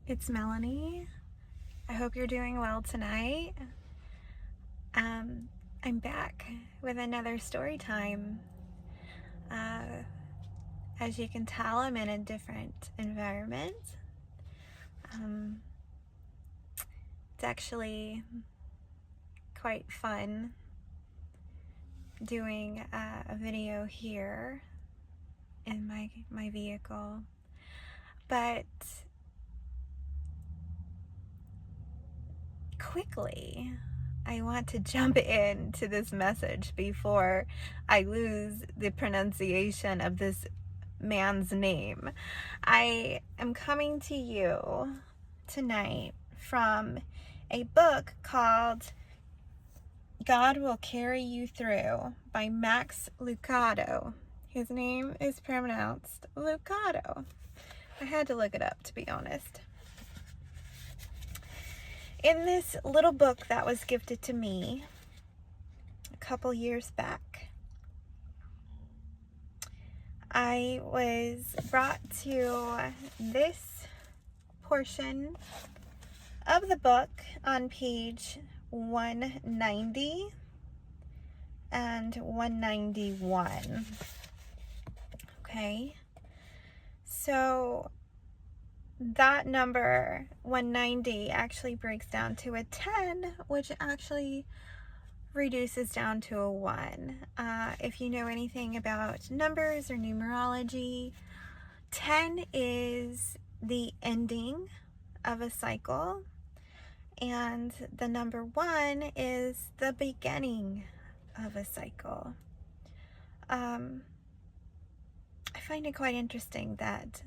It's Melanie. I hope you're doing well tonight. I'm back with another story time. As you can tell, I'm in a different environment. It's actually quite fun doing a video here in my vehicle, but quickly I want to jump into this message before I lose the pronunciation of this man's name. I am coming to you tonight from a book called God Will Carry You Through by Max Lucado. His name is pronounced Lucado. I had to look it up, to be honest. In this little book that was gifted to me a couple years back, I was brought to this portion of the book on page 190 and 191. Okay, so that number 190 actually breaks down to a 10, which actually reduces down to a 1. If you know anything about numbers or numerology, 10 is the ending of a cycle, and the number 1 is the beginning of a cycle. I find it quite interesting that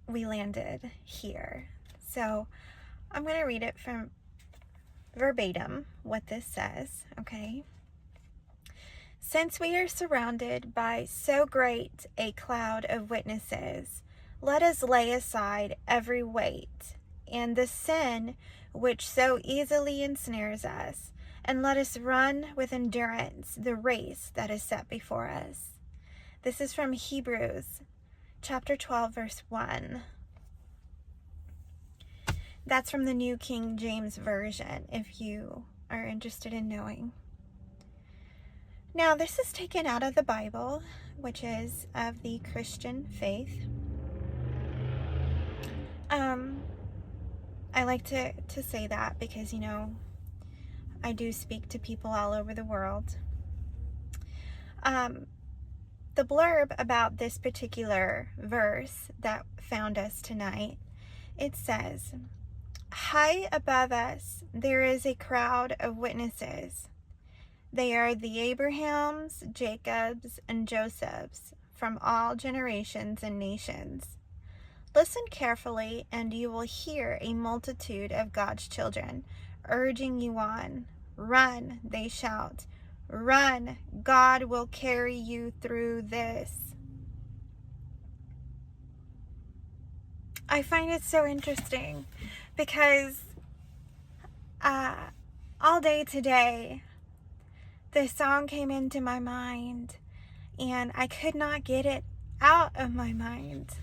we landed here. So I'm going to read it from verbatim, what this says, okay? Since we are surrounded by so great a cloud of witnesses, let us lay aside every weight and the sin which so easily ensnares us, and let us run with endurance the race that is set before us. This is from Hebrews chapter 12, verse 1. That's from the New King James Version, if you are interested in knowing. Now, this is taken out of the Bible, which is of the Christian faith. I like to say that because, I do speak to people all over the world. The blurb about this particular verse that found us tonight, it says, high above us there is a crowd of witnesses. They are the Abrahams, Jacobs, and Josephs from all generations and nations. Listen carefully, and you will hear a multitude of God's children urging you on. Run, they shout. Run, God will carry you through this. I find it so interesting because all day today, this song came into my mind and I could not get it out of my mind.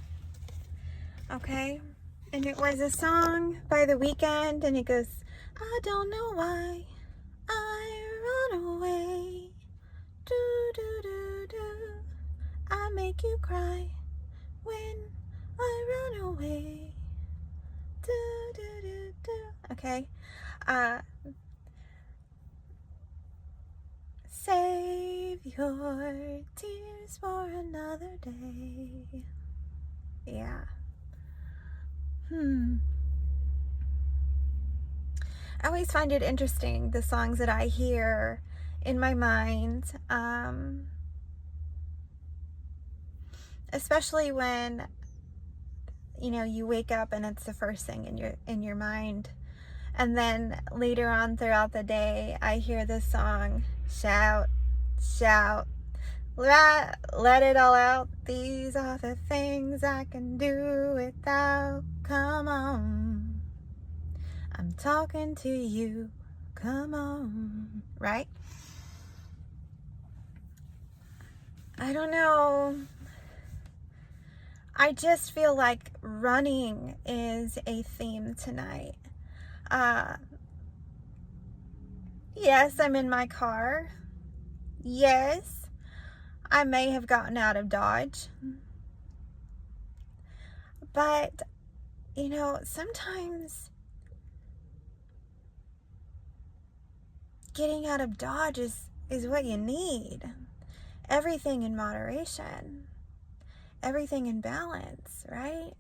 Okay? And it was a song by The Weeknd, and it goes, I don't know why I run away. Do, do, do, do. I make you cry when I run away. Do, do, do, do. Okay? Save your tears for another day. Yeah. I always find it interesting, the songs that I hear in my mind, especially when, you wake up and it's the first thing in your mind. And then later on throughout the day, I hear this song, shout, shout, let it all out. These are the things I can do without. Come on, I'm talking to you. Come on, right? I don't know. I just feel like running is a theme tonight. Uh, yes, I'm in my car. Yes, I may have gotten out of Dodge. But, sometimes getting out of Dodge is what you need. Everything in moderation. Everything in balance, right?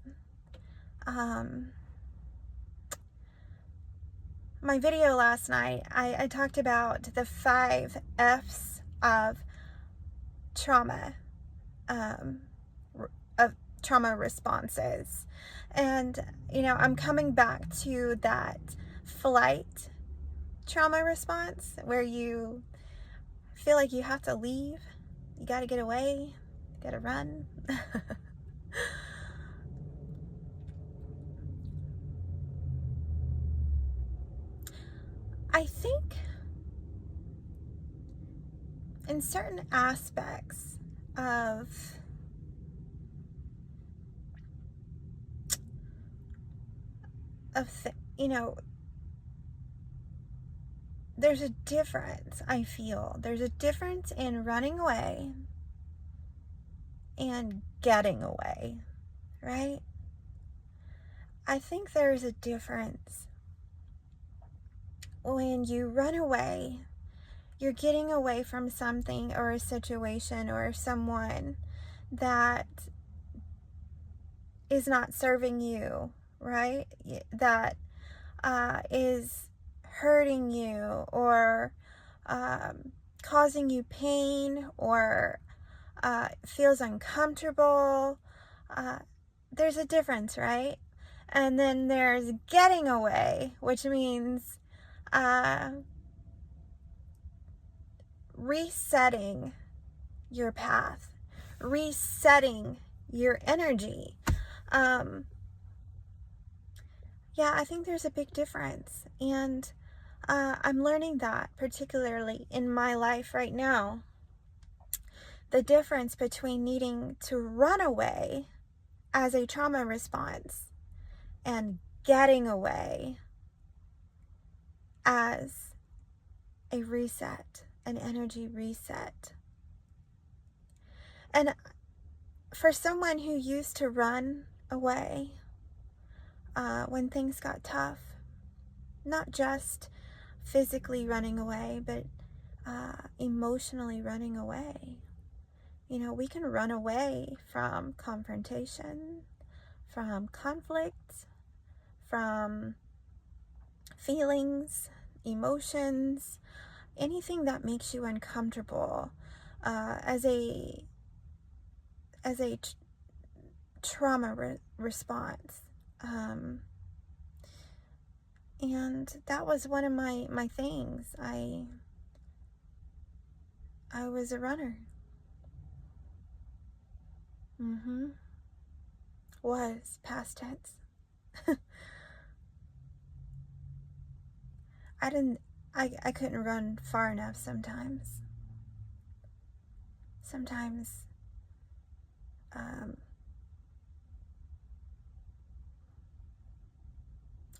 My video last night, I talked about the 5 F's of trauma, of trauma responses. And, I'm coming back to that flight trauma response where you feel like you have to leave, you got to get away, you got to run. I think in certain aspects of there's a difference. I feel there's a difference in running away and getting away, right? I think there's a difference. When you run away, you're getting away from something or a situation or someone that is not serving you, right? That is hurting you or causing you pain or feels uncomfortable. There's a difference, right? And then there's getting away, which means resetting your path, resetting your energy. Yeah, I think there's a big difference. And I'm learning that, particularly in my life right now. The difference between needing to run away as a trauma response and getting away as a reset, an energy reset. And for someone who used to run away when things got tough, not just physically running away, but emotionally running away. We can run away from confrontation, from conflict, from feelings, emotions, anything that makes you uncomfortable as a trauma response. And that was one of my things. I was a runner. Was past tense. I couldn't run far enough sometimes.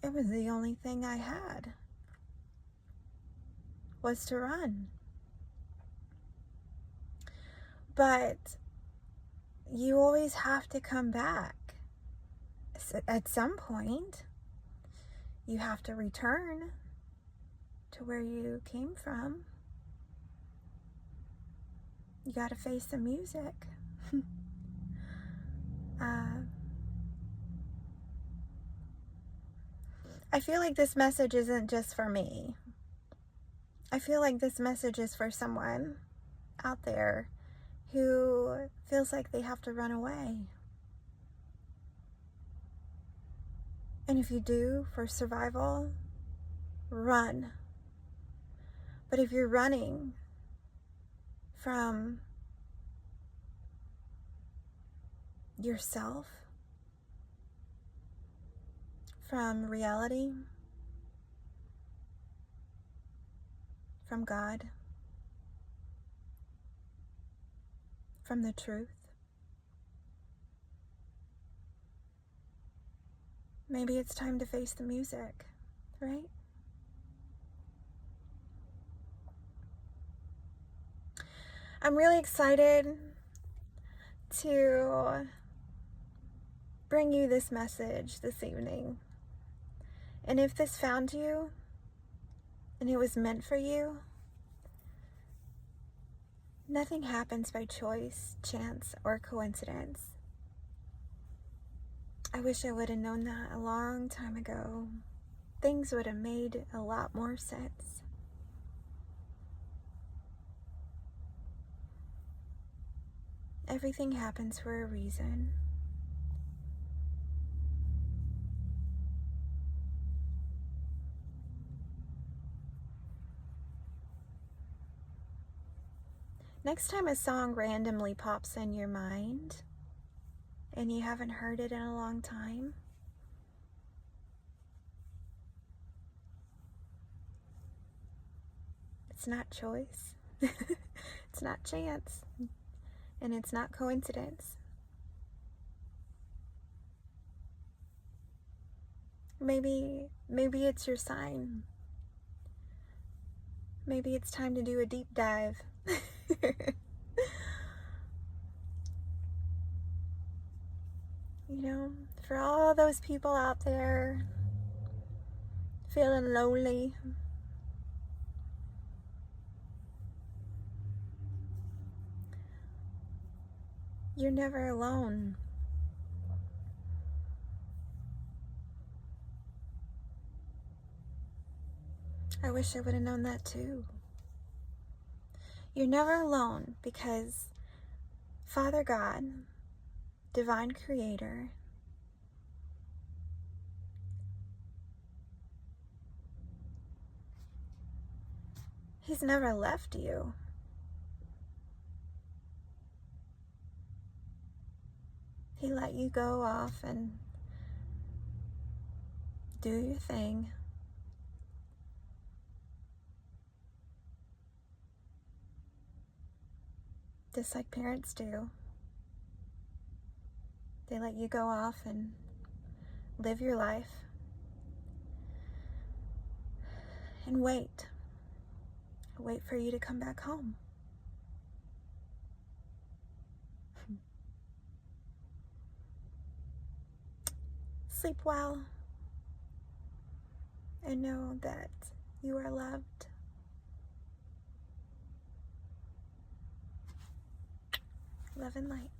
It was the only thing I had was to run. But you always have to come back. At some point, you have to return to where you came from. You got to face the music. I feel like this message isn't just for me. I feel like this message is for someone out there who feels like they have to run away. And if you do, for survival, run. But if you're running from yourself, from reality, from God, from the truth, Maybe it's time to face the music, right? I'm really excited to bring you this message this evening. And if this found you and it was meant for you, nothing happens by choice, chance, or coincidence. I wish I would have known that a long time ago. Things would have made a lot more sense. Everything happens for a reason. Next time a song randomly pops in your mind and you haven't heard it in a long time, it's not choice, it's not chance, and it's not coincidence. Maybe it's your sign. Maybe it's time to do a deep dive. You know, for all those people out there feeling lonely, you're never alone. I wish I would have known that too. You're never alone because Father God, Divine Creator, He's never left you. He let you go off and do your thing. Just like parents do. They let you go off and live your life and wait for you to come back home. Sleep well and know that you are loved. Love and light.